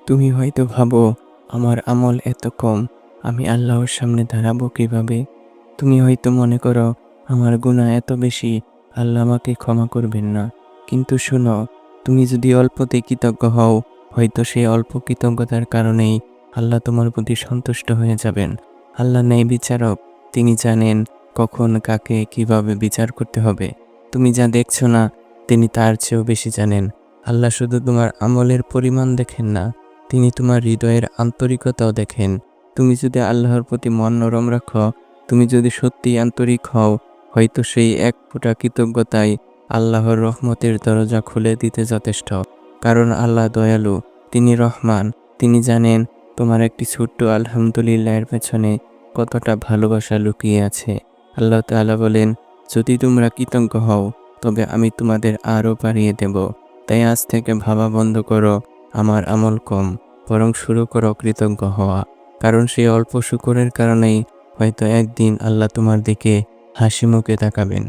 তুমি হয়তো ভাবো, আমার আমল এত কম, আমি আল্লাহর সামনে দাঁড়াবো কিভাবে? তুমি হয়তো মনে করো, আমার গুনাহ এত বেশি, আল্লাহ আমাকে ক্ষমা করবেন না। কিন্তু শোনো, তুমি যদি অল্পতে কৃতজ্ঞ হও, হয়তো সেই অল্প কৃতজ্ঞতার কারণেই আল্লাহ তোমার প্রতি সন্তুষ্ট হয়ে যাবেন। আল্লাহ ন্যায় বিচারক, তিনি জানেন কখন কাকে কিভাবে বিচার করতে হবে। তুমি যা দেখছো না, তিনি তার চেয়েও বেশি জানেন। আল্লাহ শুধু তোমার আমলের পরিমাণ দেখেন না, তিনি তোমার হৃদয়ের আন্তরিকতাও দেখেন। তুমি যদি আল্লাহর প্রতি মন নরম রাখো, তুমি যদি সত্যিই আন্তরিক হও, হয়তো সেই এক ফোঁটা কৃতজ্ঞতাই আল্লাহর রহমতের দরজা খুলে দিতে যথেষ্ট। কারণ আল্লাহ দয়ালু, তিনি রহমান, তিনি জানেন তোমার একটি ছোট্ট আলহামদুলিল্লাহের পেছনে কতটা ভালোবাসা লুকিয়ে আছে। আল্লাহ তাআলা বলেন, যদি তোমরা কৃতজ্ঞ হও, তবে আমি তোমাদের আরও বাড়িয়ে দেব। তাই আজ থেকে ভাবা বন্ধ করো আমার আমল কম, বরং শুরু করো কৃতজ্ঞ হওয়া। কারণ সেই অল্প শুকরের কারণেই হয়তো একদিন আল্লাহ তোমার দিকে হাসি মুখে তাকাবেন।